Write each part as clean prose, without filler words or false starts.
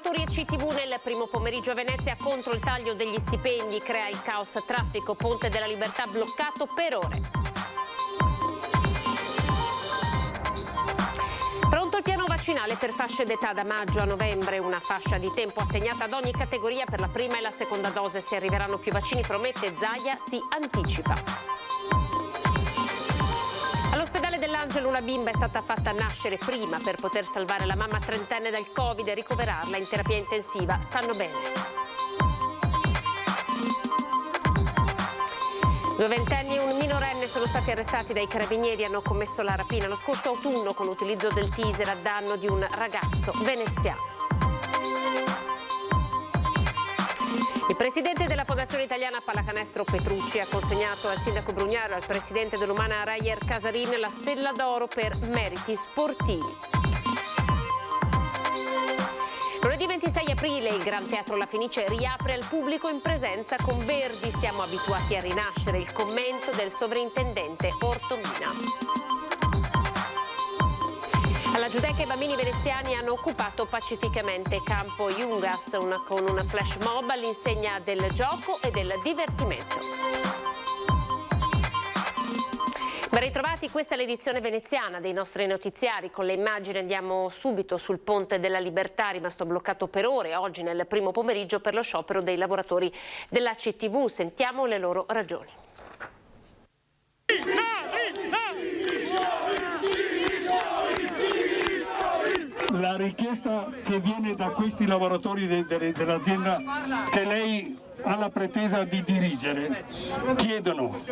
Lavoratori e CTV nel primo pomeriggio a Venezia contro il taglio degli stipendi, crea il caos traffico, Ponte della Libertà bloccato per ore. Pronto il piano vaccinale per fasce d'età da maggio a novembre, una fascia di tempo assegnata ad ogni categoria per la prima e la seconda dose. Se arriveranno più vaccini, promette Zaia, si anticipa. All'ospedale dell'Angelo una bimba è stata fatta nascere prima per poter salvare la mamma trentenne dal Covid e ricoverarla in terapia intensiva. Stanno bene. 2 ventenni e un minorenne sono stati arrestati dai carabinieri, hanno commesso la rapina lo scorso autunno con l'utilizzo del teaser a danno di un ragazzo veneziano. Il presidente della Fondazione Italiana Pallacanestro Petrucci ha consegnato al sindaco Brugnaro e al presidente dell'Umana Rayer Casarin la Stella d'Oro per meriti sportivi. Lunedì 26 aprile il Gran Teatro La Fenice riapre al pubblico in presenza con Verdi. Siamo abituati a rinascere, il commento del sovrintendente Ortomina. Alla Giudecca i bambini veneziani hanno occupato pacificamente Campo Jungas con un flash mob all'insegna del gioco e del divertimento. Ben ritrovati, questa è l'edizione veneziana dei nostri notiziari. Con le immagini andiamo subito sul Ponte della Libertà, rimasto bloccato per ore oggi nel primo pomeriggio per lo sciopero dei lavoratori della CTV. Sentiamo le loro ragioni. La richiesta che viene da questi lavoratori dell'azienda che lei ha la pretesa di dirigere chiedono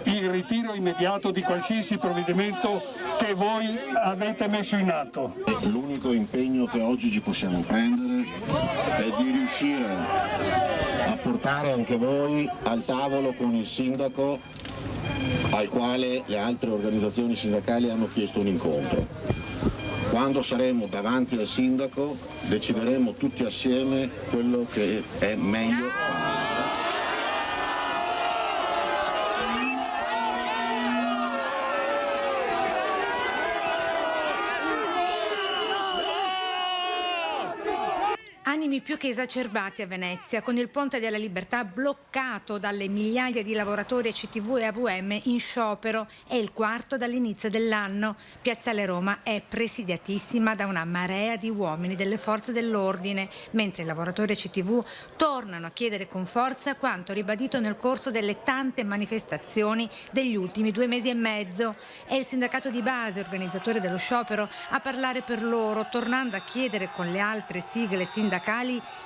il ritiro immediato di qualsiasi provvedimento che voi avete messo in atto. L'unico impegno che oggi ci possiamo prendere è di riuscire a portare anche voi al tavolo con il sindaco al quale le altre organizzazioni sindacali hanno chiesto un incontro. Quando saremo davanti al sindaco decideremo tutti assieme quello che è meglio fare. Animi più che esacerbati a Venezia, con il Ponte della Libertà bloccato dalle migliaia di lavoratori CTV e AVM in sciopero. È il quarto dall'inizio dell'anno. Piazzale Roma è presidiatissima da una marea di uomini delle forze dell'ordine, mentre i lavoratori CTV tornano a chiedere con forza quanto ribadito nel corso delle tante manifestazioni degli ultimi 2 mesi e mezzo. È il sindacato di base, organizzatore dello sciopero, a parlare per loro, tornando a chiedere con le altre sigle sindacali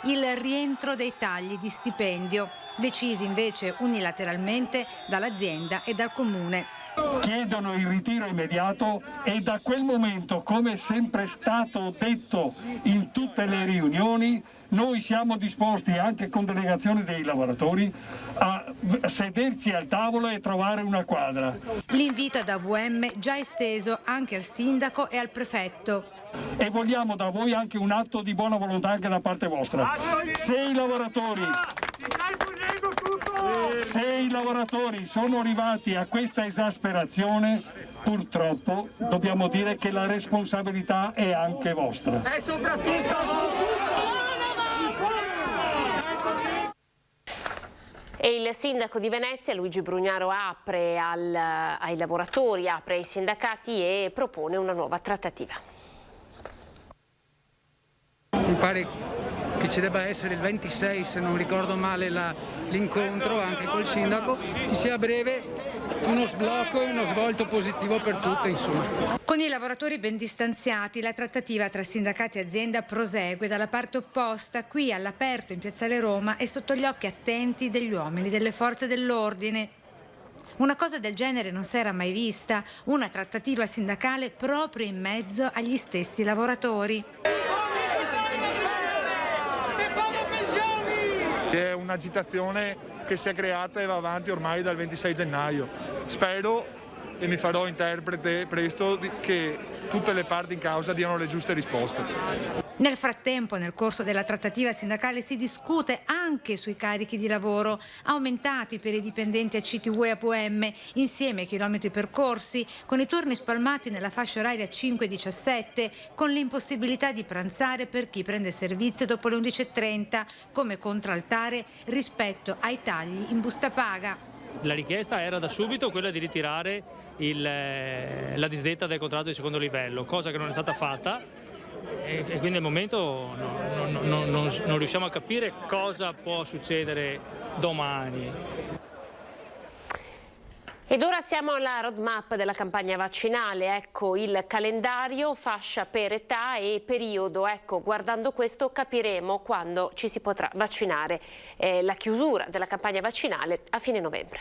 il rientro dei tagli di stipendio, decisi invece unilateralmente dall'azienda e dal comune. Chiedono il ritiro immediato e da quel momento, come è sempre stato detto in tutte le riunioni, noi siamo disposti anche con delegazioni dei lavoratori a sederci al tavolo e trovare una quadra. L'invito ad AVM già esteso anche al sindaco e al prefetto. E vogliamo da voi anche un atto di buona volontà anche da parte vostra. Se i lavoratori sono arrivati a questa esasperazione, purtroppo dobbiamo dire che la responsabilità è anche vostra. E il sindaco di Venezia, Luigi Brugnaro, apre ai lavoratori, apre ai sindacati e propone una nuova trattativa. Mi pare che ci debba essere il 26, se non ricordo male, l'incontro anche col sindaco, ci sia a breve uno sblocco e uno svolto positivo per tutte, insomma. Con i lavoratori ben distanziati, la trattativa tra sindacati e azienda prosegue dalla parte opposta, qui all'aperto in Piazzale Roma e sotto gli occhi attenti degli uomini delle forze dell'ordine. Una cosa del genere non si era mai vista, una trattativa sindacale proprio in mezzo agli stessi lavoratori. È un'agitazione che si è creata e va avanti ormai dal 26 gennaio. Spero, e mi farò interprete presto, che tutte le parti in causa diano le giuste risposte. Nel frattempo, nel corso della trattativa sindacale si discute anche sui carichi di lavoro aumentati per i dipendenti a CTV e AVM, insieme ai chilometri percorsi, con i turni spalmati nella fascia oraria 5-17, con l'impossibilità di pranzare per chi prende servizio dopo le 11.30, come contraltare rispetto ai tagli in busta paga. La richiesta era da subito quella di ritirare la disdetta del contratto di secondo livello, cosa che non è stata fatta. E quindi al momento non riusciamo a capire cosa può succedere domani. Ed ora siamo alla roadmap della campagna vaccinale, ecco il calendario, fascia per età e periodo, ecco guardando questo capiremo quando ci si potrà vaccinare, la chiusura della campagna vaccinale a fine novembre.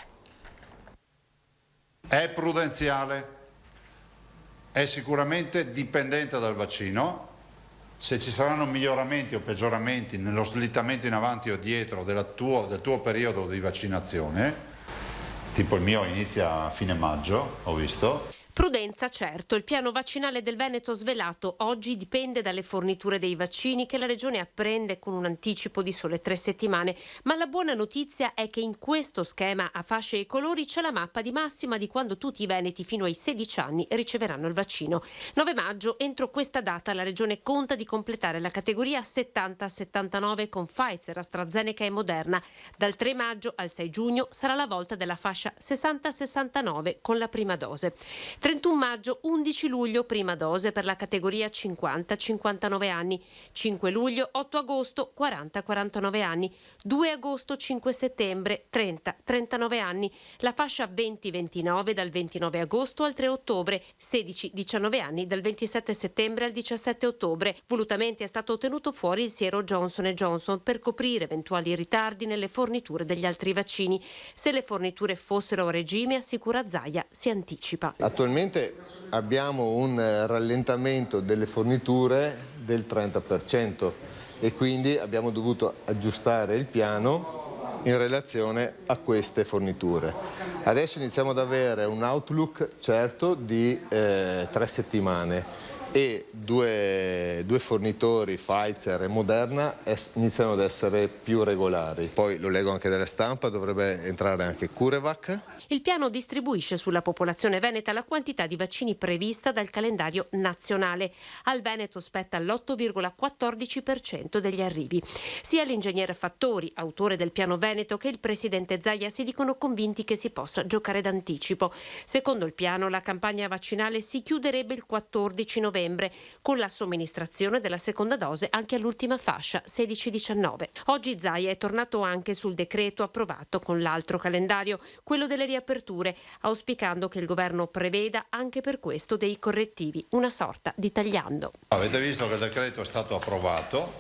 È prudenziale, è sicuramente dipendente dal vaccino. Se ci saranno miglioramenti o peggioramenti nello slittamento in avanti o dietro del tuo periodo di vaccinazione, tipo il mio inizia a fine maggio, ho visto. Prudenza certo, il piano vaccinale del Veneto svelato oggi dipende dalle forniture dei vaccini che la Regione apprende con un anticipo di sole 3 settimane, ma la buona notizia è che in questo schema a fasce e colori c'è la mappa di massima di quando tutti i veneti fino ai 16 anni riceveranno il vaccino. 9 maggio, entro questa data la Regione conta di completare la categoria 70-79 con Pfizer, AstraZeneca e Moderna. Dal 3 maggio al 6 giugno sarà la volta della fascia 60-69 con la prima dose. 31 maggio, 11 luglio, prima dose per la categoria 50-59 anni, 5 luglio, 8 agosto, 40-49 anni, 2 agosto, 5 settembre, 30-39 anni, la fascia 20-29 dal 29 agosto al 3 ottobre, 16-19 anni dal 27 settembre al 17 ottobre. Volutamente è stato tenuto fuori il siero Johnson & Johnson per coprire eventuali ritardi nelle forniture degli altri vaccini. Se le forniture fossero a regime, assicura Zaia, si anticipa. Attualmente abbiamo un rallentamento delle forniture del 30% e quindi abbiamo dovuto aggiustare il piano in relazione a queste forniture. Adesso iniziamo ad avere un outlook certo di 3 settimane e due fornitori, Pfizer e Moderna, iniziano ad essere più regolari. Poi lo leggo anche dalla stampa, dovrebbe entrare anche CureVac. Il piano distribuisce sulla popolazione veneta la quantità di vaccini prevista dal calendario nazionale. Al Veneto spetta l'8,14% degli arrivi. Sia l'ingegner Fattori, autore del piano Veneto, che il presidente Zaia si dicono convinti che si possa giocare d'anticipo. Secondo il piano, la campagna vaccinale si chiuderebbe il 14 novembre con la somministrazione della seconda dose anche all'ultima fascia 16-19. Oggi Zaia è tornato anche sul decreto approvato con l'altro calendario, quello delle riaperture, auspicando che il governo preveda anche per questo dei correttivi, una sorta di tagliando. Avete visto che il decreto è stato approvato.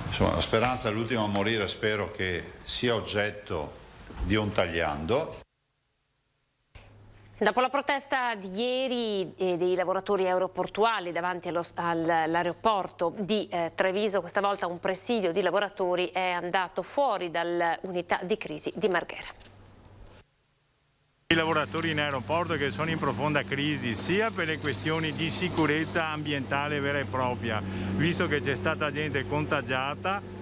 Insomma, la speranza è l'ultima a morire, spero che sia oggetto di un tagliando. Dopo la protesta di ieri dei lavoratori aeroportuali davanti all'aeroporto di Treviso, questa volta un presidio di lavoratori è andato fuori dall'unità di crisi di Marghera. I lavoratori in aeroporto che sono in profonda crisi sia per le questioni di sicurezza ambientale vera e propria, visto che c'è stata gente contagiata,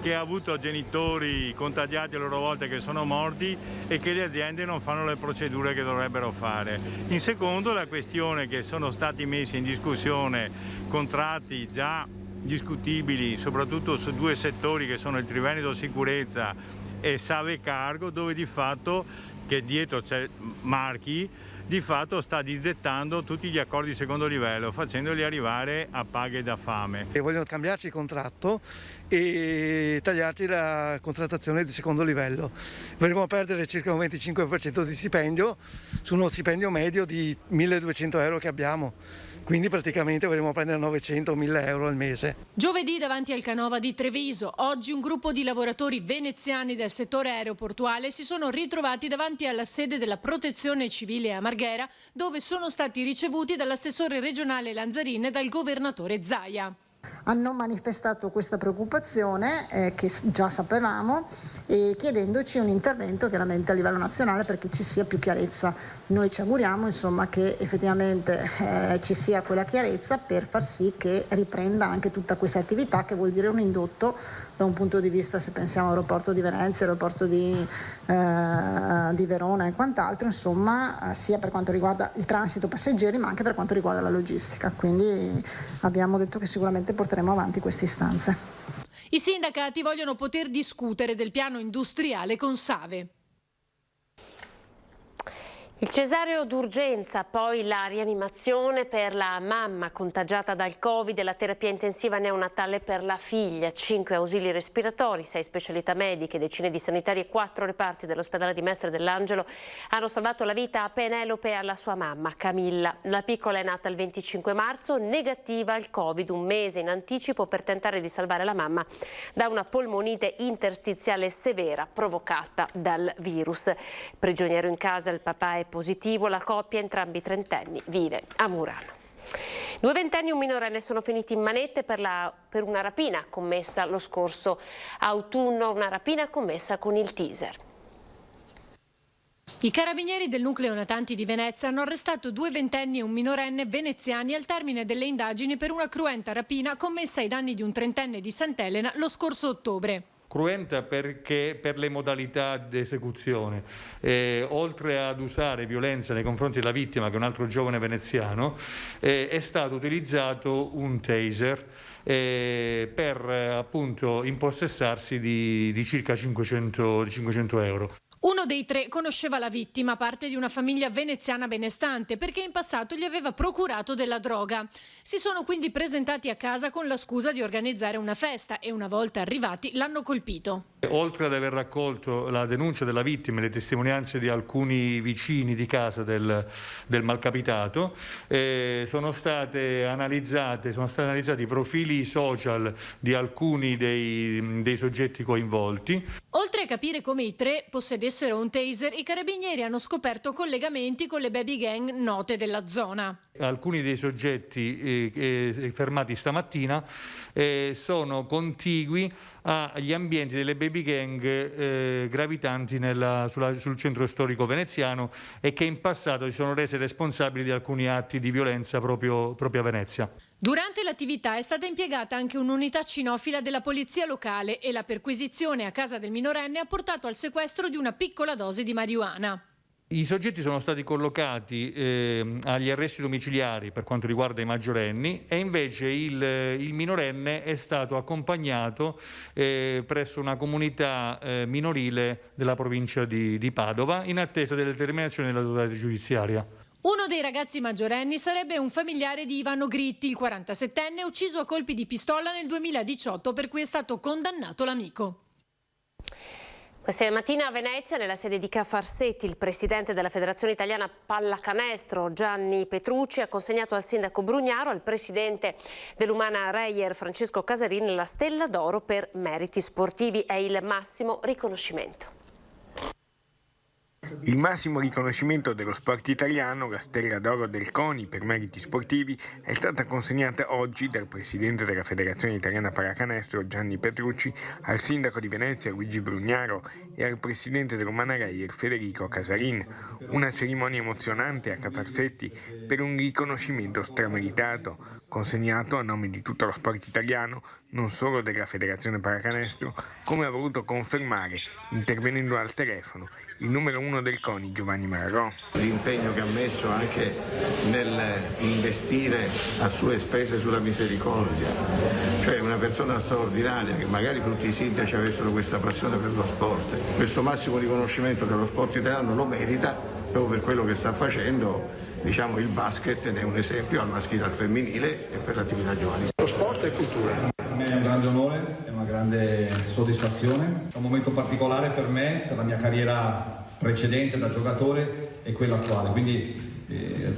che ha avuto genitori contagiati a loro volta che sono morti e che le aziende non fanno le procedure che dovrebbero fare. In secondo, la questione che sono stati messi in discussione contratti già discutibili, soprattutto su 2 settori che sono il Triveneto Sicurezza e Save Cargo, dove di fatto, che dietro c'è Marchi, di fatto sta disdettando tutti gli accordi di secondo livello, facendoli arrivare a paghe da fame. E vogliono cambiarci il contratto e tagliarci la contrattazione di secondo livello. Dovremo perdere circa un 25% di stipendio su uno stipendio medio di 1.200 euro che abbiamo. Quindi praticamente dovremo prendere 900-1.000 euro al mese. Giovedì davanti al Canova di Treviso, oggi un gruppo di lavoratori veneziani del settore aeroportuale si sono ritrovati davanti alla sede della Protezione Civile a Marghera, dove sono stati ricevuti dall'assessore regionale Lanzarin e dal governatore Zaia. hanno manifestato questa preoccupazione che già sapevamo, chiedendoci un intervento chiaramente a livello nazionale perché ci sia più chiarezza. Noi ci auguriamo insomma che effettivamente ci sia quella chiarezza per far sì che riprenda anche tutta questa attività, che vuol dire un indotto da un punto di vista, se pensiamo all'aeroporto di Venezia, all'aeroporto di Verona e quant'altro, insomma, sia per quanto riguarda il transito passeggeri ma anche per quanto riguarda la logistica. Quindi abbiamo detto che sicuramente porteremo avanti queste istanze. I sindacati vogliono poter discutere del piano industriale con Save. Il cesareo d'urgenza, poi la rianimazione per la mamma contagiata dal Covid e la terapia intensiva neonatale per la figlia, 5 ausili respiratori, 6 specialità mediche, decine di sanitari e 4 reparti dell'ospedale di Mestre dell'Angelo hanno salvato la vita a Penelope e alla sua mamma, Camilla. La piccola è nata il 25 marzo, negativa al Covid, un mese in anticipo per tentare di salvare la mamma da una polmonite interstiziale severa provocata dal virus. Prigioniero in casa, il papà è positivo, la coppia, entrambi trentenni, vive a Murano. 2 ventenni e un minorenne sono finiti in manette per una rapina commessa lo scorso autunno, una rapina commessa con il teaser. I carabinieri del nucleo natanti di Venezia hanno arrestato 2 ventenni e un minorenne veneziani al termine delle indagini per una cruenta rapina commessa ai danni di un trentenne di Sant'Elena lo scorso ottobre. Cruenta perché per le modalità di esecuzione, oltre ad usare violenza nei confronti della vittima, che è un altro giovane veneziano, è stato utilizzato un taser per appunto impossessarsi di circa 500 euro. Uno dei 3 conosceva la vittima, parte di una famiglia veneziana benestante, perché in passato gli aveva procurato della droga. Si sono quindi presentati a casa con la scusa di organizzare una festa e una volta arrivati l'hanno colpito. Oltre ad aver raccolto la denuncia della vittima e le testimonianze di alcuni vicini di casa del malcapitato, sono stati analizzati i profili social di alcuni dei soggetti coinvolti. Oltre a capire come i 3 possedessero un taser, i carabinieri hanno scoperto collegamenti con le baby gang note della zona. Alcuni dei soggetti fermati stamattina sono contigui agli ambienti delle baby gang gravitanti sul centro storico veneziano e che in passato si sono rese responsabili di alcuni atti di violenza proprio a Venezia. Durante l'attività è stata impiegata anche un'unità cinofila della polizia locale e la perquisizione a casa del minorenne ha portato al sequestro di una piccola dose di marijuana. I soggetti sono stati collocati agli arresti domiciliari per quanto riguarda i maggiorenni e invece il minorenne è stato accompagnato presso una comunità minorile della provincia di Padova in attesa delle determinazioni dell'autorità giudiziaria. Uno dei ragazzi maggiorenni sarebbe un familiare di Ivano Gritti, il 47enne, ucciso a colpi di pistola nel 2018 per cui è stato condannato l'amico. Questa mattina a Venezia, nella sede di Ca' Farsetti, il presidente della Federazione Italiana Pallacanestro, Gianni Petrucci, ha consegnato al sindaco Brugnaro, al presidente dell'Umana Reyer, Francesco Casarin, la Stella d'Oro per meriti sportivi. È il massimo riconoscimento. Il massimo riconoscimento dello sport italiano, la Stella d'Oro del CONI per meriti sportivi, è stata consegnata oggi dal presidente della Federazione Italiana Pallacanestro Gianni Petrucci al sindaco di Venezia Luigi Brugnaro e al presidente dell'Umana Reyer Federico Casarin. Una cerimonia emozionante a Ca' Farsetti per un riconoscimento strameritato, consegnato a nome di tutto lo sport italiano, non solo della Federazione Pallacanestro, come ha voluto confermare, intervenendo al telefono, il numero 1 del CONI Giovanni Marrò. L'impegno che ha messo anche nel investire a sue spese sulla misericordia, cioè una persona straordinaria che magari tutti i sindaci avessero questa passione per lo sport. Questo massimo riconoscimento dello sport italiano lo merita proprio per quello che sta facendo. Diciamo, il basket ne è un esempio al maschile e al femminile e per l'attività giovanile. Lo sport è cultura. Per me è un grande onore, è una grande soddisfazione, è un momento particolare per me, per la mia carriera precedente da giocatore e quella attuale, quindi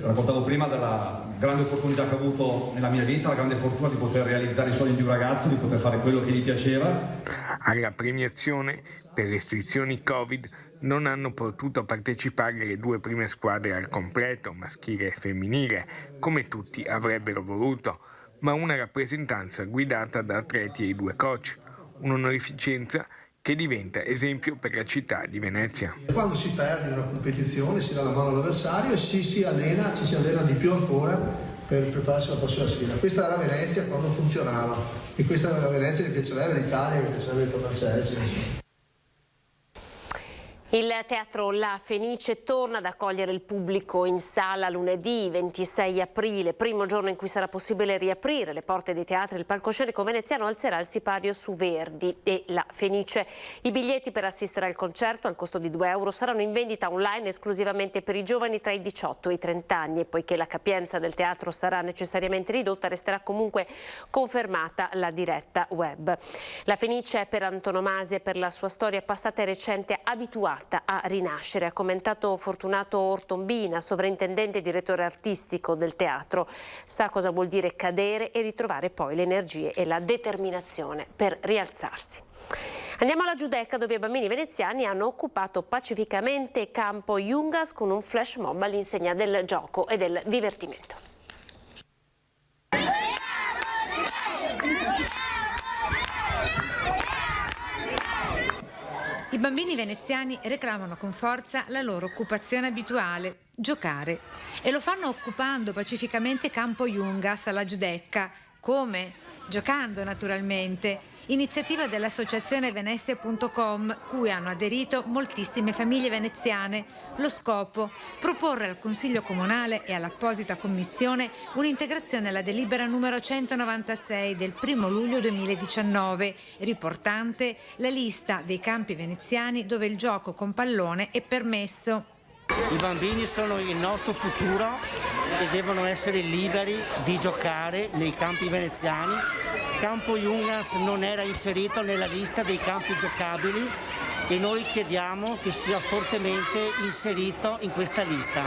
raccontavo prima della grande opportunità che ho avuto nella mia vita, la grande fortuna di poter realizzare i sogni di un ragazzo, di poter fare quello che gli piaceva. Alla premiazione, per restrizioni Covid, non hanno potuto partecipare le 2 prime squadre al completo, maschile e femminile, come tutti avrebbero voluto. ma una rappresentanza guidata da atleti e 2 coach, un'onorificenza che diventa esempio per la città di Venezia. Quando si perde in una competizione si dà la mano all'avversario e ci si allena di più ancora per prepararsi alla prossima sfida. Questa era Venezia quando funzionava e questa era la Venezia che piacerebbe l'Italia, che piacerebbe tornarci a essere. Il teatro La Fenice torna ad accogliere il pubblico in sala lunedì 26 aprile, primo giorno in cui sarà possibile riaprire le porte dei teatri. Il palcoscenico veneziano alzerà il sipario su Verdi e La Fenice. I biglietti per assistere al concerto al costo di €2 saranno in vendita online esclusivamente per i giovani tra i 18 e i 30 anni e poiché la capienza del teatro sarà necessariamente ridotta resterà comunque confermata la diretta web. La Fenice è per antonomasia e per la sua storia passata e recente abituata a rinascere, ha commentato Fortunato Ortombina, sovrintendente e direttore artistico del teatro. Sa cosa vuol dire cadere e ritrovare poi le energie e la determinazione per rialzarsi. Andiamo alla Giudecca, dove i bambini veneziani hanno occupato pacificamente Campo Jungas con un flash mob all'insegna del gioco e del divertimento. I bambini veneziani reclamano con forza la loro occupazione abituale, giocare. E lo fanno occupando pacificamente Campo Jungas alla Giudecca. Come? Giocando naturalmente. Iniziativa dell'associazione Venezia.com, cui hanno aderito moltissime famiglie veneziane. Lo scopo? Proporre al Consiglio Comunale e all'apposita commissione un'integrazione alla delibera numero 196 del 1 luglio 2019, riportante la lista dei campi veneziani dove il gioco con pallone è permesso. I bambini sono il nostro futuro e devono essere liberi di giocare nei campi veneziani. Campo Jungas non era inserito nella lista dei campi giocabili e noi chiediamo che sia fortemente inserito in questa lista.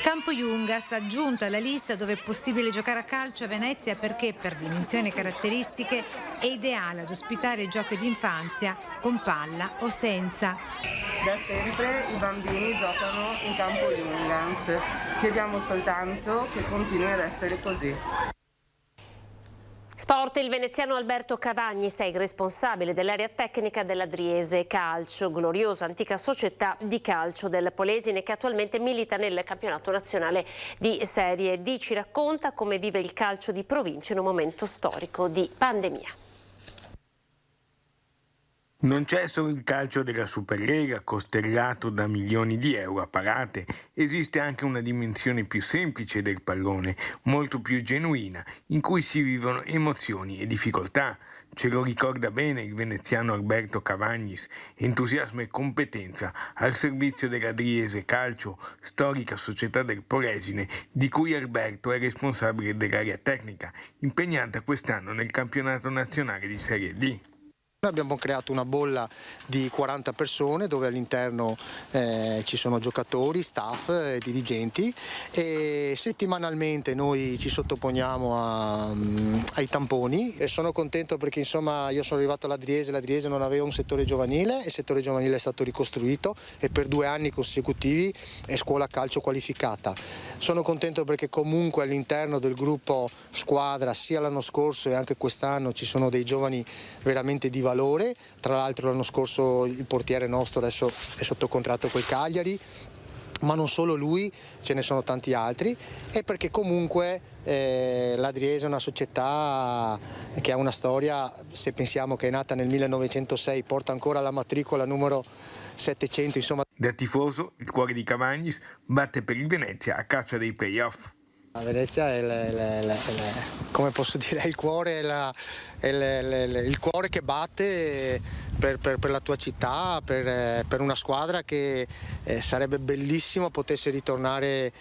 Campo Jungas aggiunto alla lista dove è possibile giocare a calcio a Venezia perché per dimensioni e caratteristiche è ideale ad ospitare giochi d'infanzia con palla o senza. Da sempre i bambini giocano in Campo Jungas, chiediamo soltanto che continui ad essere così. Sport, il veneziano Alberto Cavagnis è il responsabile dell'area tecnica dell'Adriese Calcio, gloriosa antica società di calcio del Polesine che attualmente milita nel campionato nazionale di Serie D. Ci racconta come vive il calcio di provincia in un momento storico di pandemia. Non c'è solo il calcio della Superlega costellato da milioni di euro a parate, esiste anche una dimensione più semplice del pallone, molto più genuina, in cui si vivono emozioni e difficoltà. Ce lo ricorda bene il veneziano Alberto Cavagnis, entusiasmo e competenza al servizio dell'Adriese Calcio, storica società del Polesine, di cui Alberto è responsabile dell'area tecnica, impegnata quest'anno nel campionato nazionale di Serie D. Abbiamo creato una bolla di 40 persone dove all'interno ci sono giocatori, staff, dirigenti e settimanalmente noi ci sottoponiamo ai tamponi e sono contento perché insomma io sono arrivato all'Adriese, l'Adriese non aveva un settore giovanile, il settore giovanile è stato ricostruito e per 2 anni consecutivi è scuola calcio qualificata. Sono contento perché comunque all'interno del gruppo squadra sia l'anno scorso e anche quest'anno ci sono dei giovani veramente di valore. Tra l'altro l'anno scorso il portiere nostro adesso è sotto contratto col Cagliari, ma non solo lui, ce ne sono tanti altri e perché comunque l'Adriese è una società che ha una storia, se pensiamo che è nata nel 1906, porta ancora la matricola numero 700, insomma. Da tifoso, il cuore di Cavagnis batte per il Venezia a caccia dei play-off. La Venezia è come posso dire, il cuore, il cuore che batte per la tua città, per una squadra che sarebbe bellissimo potesse ritornare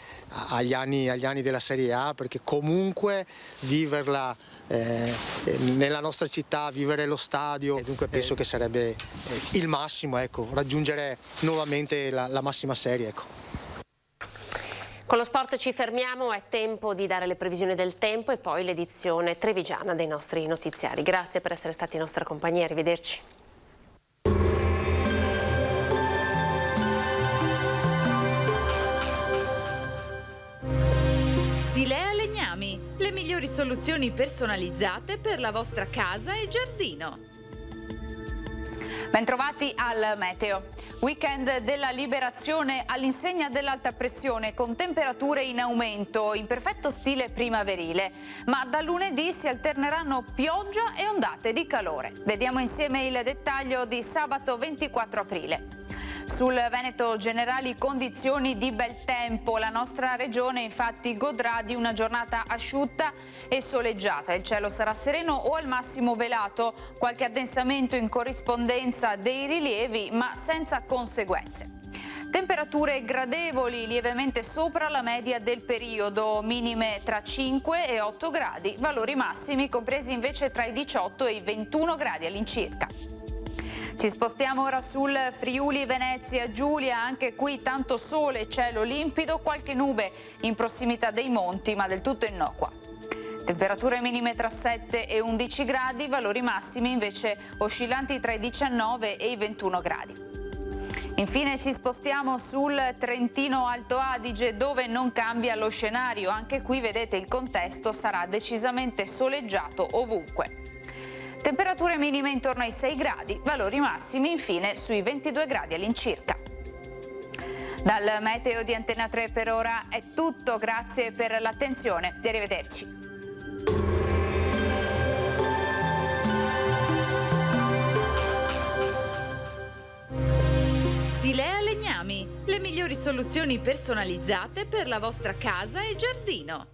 agli anni della Serie A, perché comunque viverla nella nostra città, vivere lo stadio, dunque penso che sarebbe il massimo, ecco, raggiungere nuovamente la massima serie, ecco. Con lo sport ci fermiamo, è tempo di dare le previsioni del tempo e poi l'edizione trevigiana dei nostri notiziari. Grazie per essere stati in nostra compagnia, arrivederci. Silea Legnami, le migliori soluzioni personalizzate per la vostra casa e giardino. Bentrovati al meteo. Weekend della liberazione all'insegna dell'alta pressione con temperature in aumento in perfetto stile primaverile, ma da lunedì si alterneranno pioggia e ondate di calore. Vediamo insieme il dettaglio di sabato 24 aprile. Sul Veneto generali condizioni di bel tempo, la nostra regione infatti godrà di una giornata asciutta e soleggiata, il cielo sarà sereno o al massimo velato, qualche addensamento in corrispondenza dei rilievi ma senza conseguenze. Temperature gradevoli, lievemente sopra la media del periodo, minime tra 5 e 8 gradi, valori massimi compresi invece tra i 18 e i 21 gradi all'incirca. Ci spostiamo ora sul Friuli Venezia Giulia, anche qui tanto sole, cielo limpido, qualche nube in prossimità dei monti ma del tutto innocua. Temperature minime tra 7 e 11 gradi, valori massimi invece oscillanti tra i 19 e i 21 gradi. Infine ci spostiamo sul Trentino Alto Adige dove non cambia lo scenario, anche qui vedete il contesto sarà decisamente soleggiato ovunque. Temperature minime intorno ai 6 gradi, valori massimi infine sui 22 gradi all'incirca. Dal meteo di Antena 3 per ora è tutto, grazie per l'attenzione e arrivederci. Silea Legnami, le migliori soluzioni personalizzate per la vostra casa e giardino.